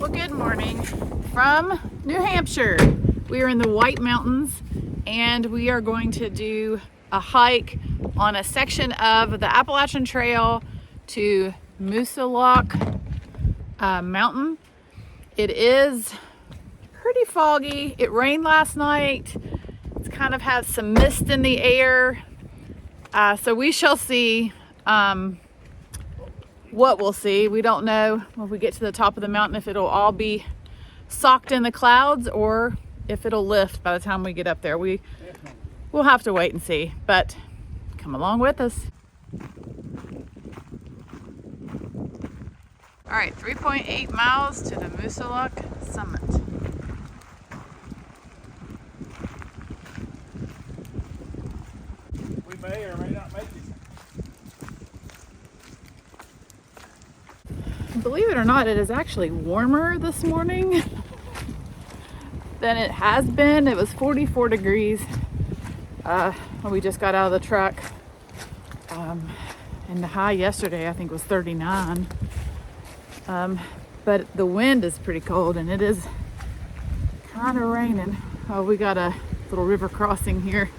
Well, good morning from New Hampshire. We are in the White Mountains and we are going to do a hike on a section of the Appalachian Trail to Moosilauke Mountain. It is pretty foggy. It rained last night. It's kind of has some mist in the air. So we shall see what we'll see. We don't know when we get to the top of the mountain if it'll all be socked in the clouds or if it'll lift by the time we get up there. We'll have to wait and see, but come along with us. All right, 3.8 miles to the Moosilauke summit. We may or may not make it. Believe it or not, it is actually warmer this morning than it has been. It was 44 degrees when we just got out of the truck. And the high yesterday, I think, was 39. But the wind is pretty cold and it is kind of raining. Oh, we got a little river crossing here.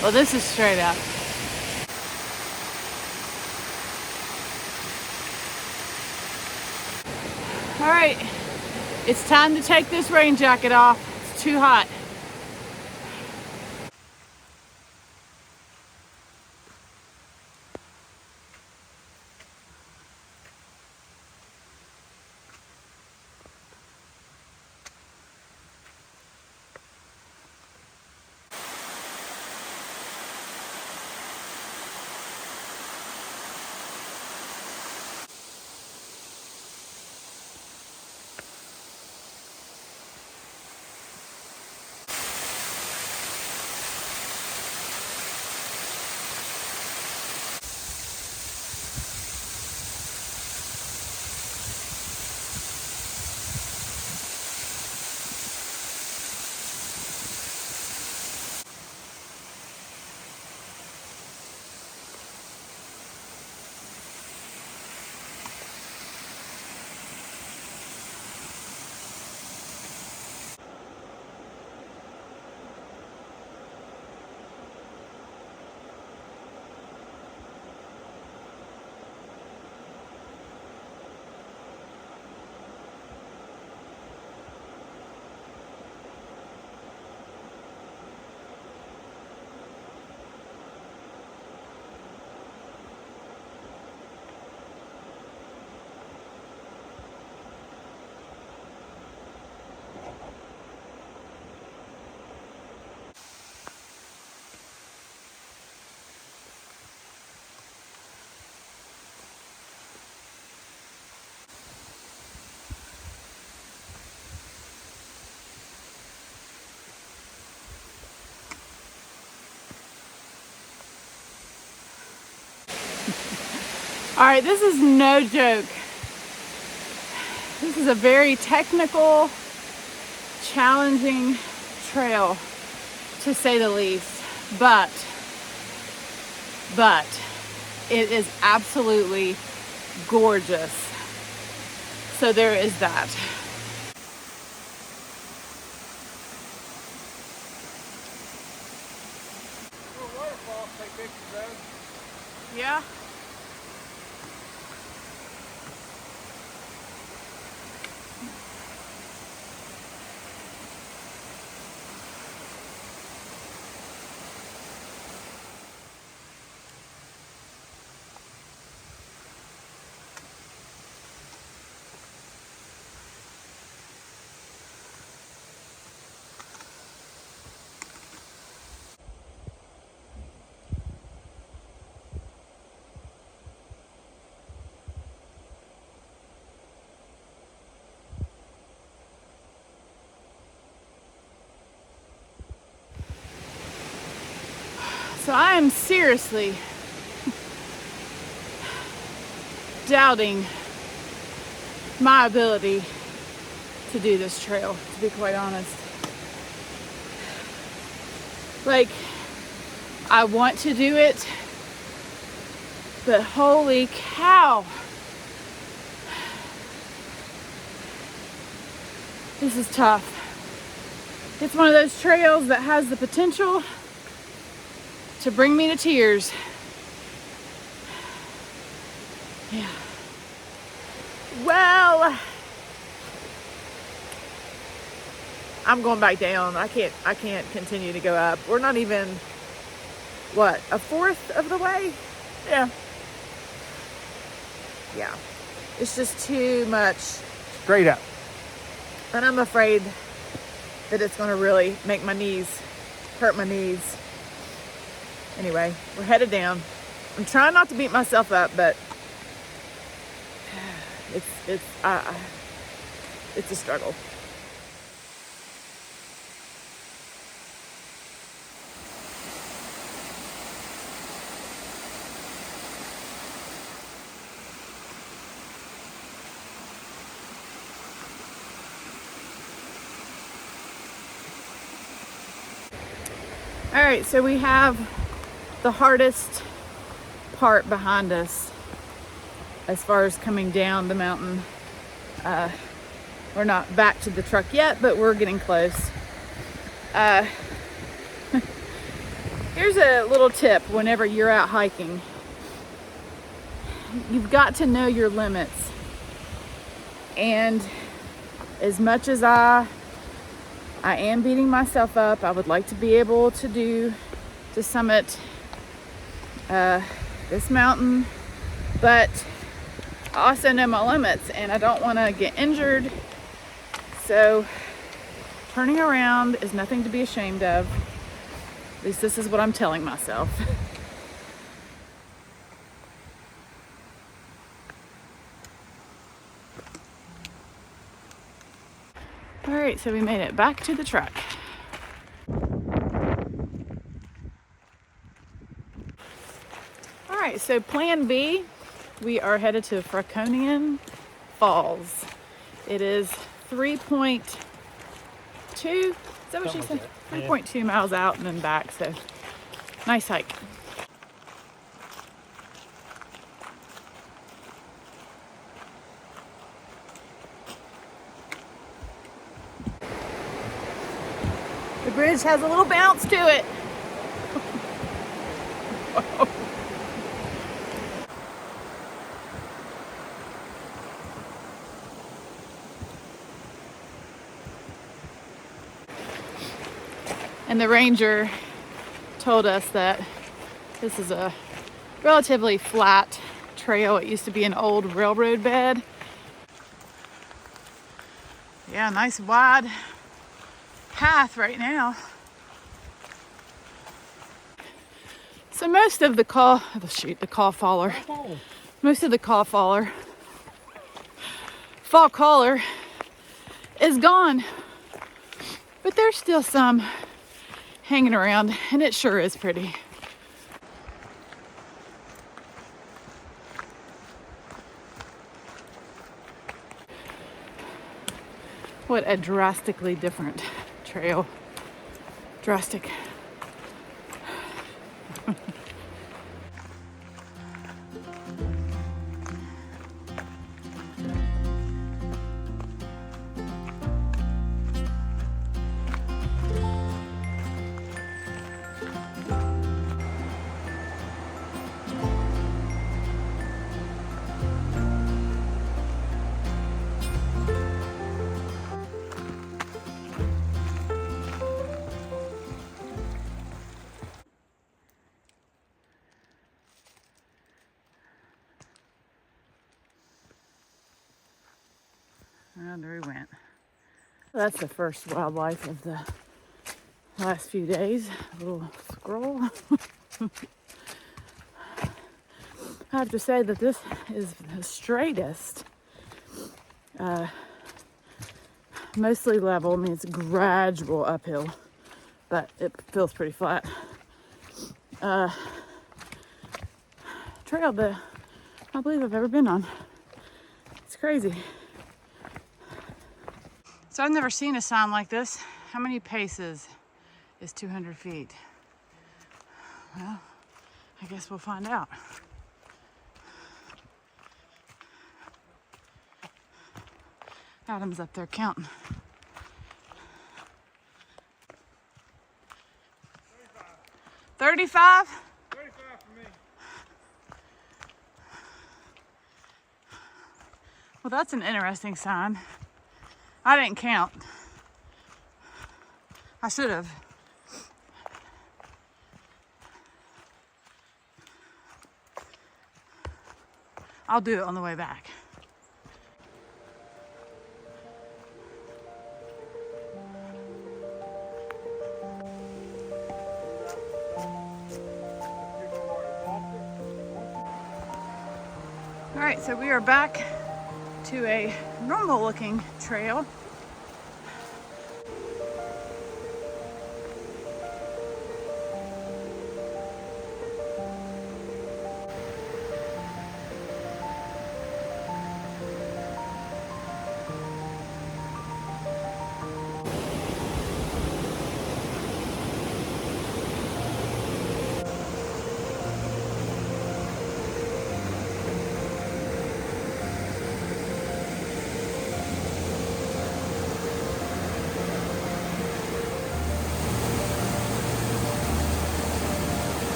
Well, this is straight up. All right, it's time to take this rain jacket off. It's too hot. All right, this is no joke. This is a very technical, challenging trail, to say the least. But it is absolutely gorgeous. So there is that. Yeah. So I am seriously doubting my ability to do this trail, to be quite honest. Like, I want to do it, but holy cow. This is tough. It's one of those trails that has the potential to bring me to tears. Yeah. Well, I'm going back down. I can't continue to go up. We're not even, what, a fourth of the way? Yeah. Yeah. It's just too much. Straight up. And I'm afraid that it's going to really make my knees, hurt my knees. Anyway, we're headed down. I'm trying not to beat myself up, but it's a struggle. All right, so we have the hardest part behind us as far as coming down the mountain. We're not back to the truck yet, but we're getting close. Here's a little tip whenever you're out hiking. You've got to know your limits. And as much as I am beating myself up, I would like to be able to summit this mountain, but I also know my limits and I don't want to get injured. So turning around is nothing to be ashamed of. At least this is what I'm telling myself. All right, so we made it back to the truck. All right, so plan B, we are headed to Fraconian Falls. It is 3.2, is that what she said? 3.2 miles out and then back, so nice hike. The bridge has a little bounce to it. And the ranger told us that this is a relatively flat trail. It used to be an old railroad bed. Yeah, nice wide path right now. So most of the fall caller is gone, but there's still some hanging around, and it sure is pretty. What a drastically different trail. Drastic. And there he went. That's the first wildlife of the last few days. A little squirrel. I have to say that this is the straightest, mostly level. I mean, it's gradual uphill, but it feels pretty flat. Trail that I believe I've ever been on. It's crazy. So I've never seen a sign like this. How many paces is 200 feet? Well, I guess we'll find out. Adam's up there counting. 35? 35 for me. Well, that's an interesting sign. I didn't count. I should have. I'll do it on the way back. All right, so we are back to a normal looking trail.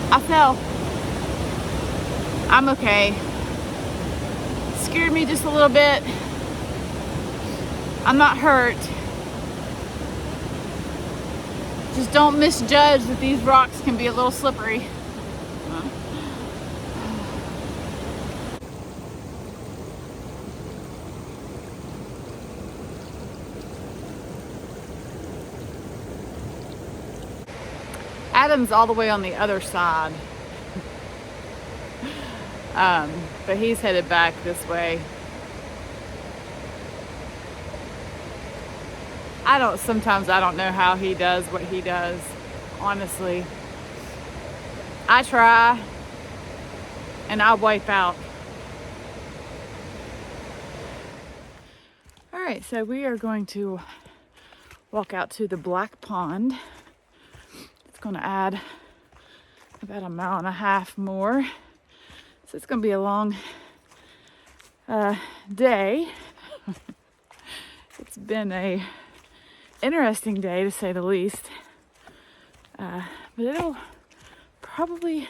I fell. I'm okay. Scared me just a little bit. I'm not hurt. Just don't misjudge that these rocks can be a little slippery. Adam's all the way on the other side. But he's headed back this way. Sometimes I don't know how he does what he does, honestly. I try and I wipe out. All right, so we are going to walk out to the Black Pond. It's going to add about 1.5 miles more. So it's going to be a long day. It's been a interesting day to say the least. But it'll probably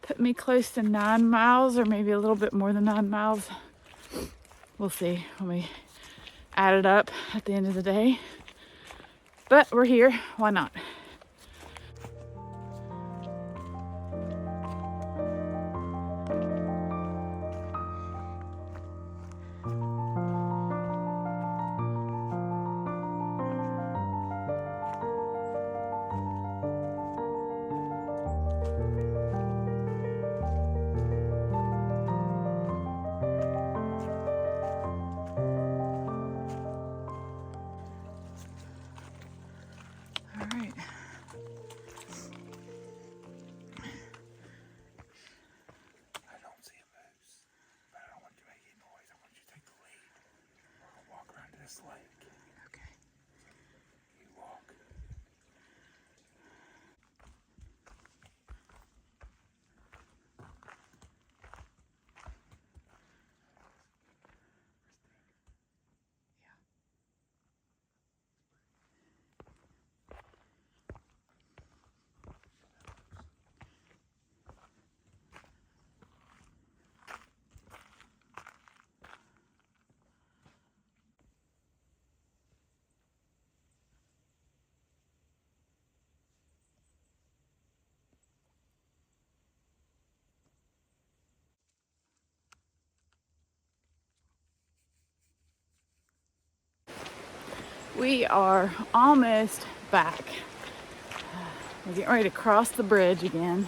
put me close to 9 miles or maybe a little bit more than 9 miles. We'll see when we add it up at the end of the day. But we're here, why not? just like Okay. you walk. We are almost back. We're getting ready to cross the bridge again.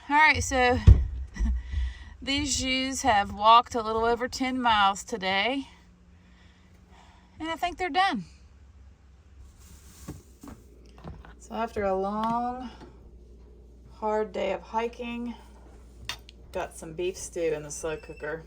All right, so these ewes have walked a little over 10 miles today, and I think they're done. So after a long, hard day of hiking, got some beef stew in the slow cooker.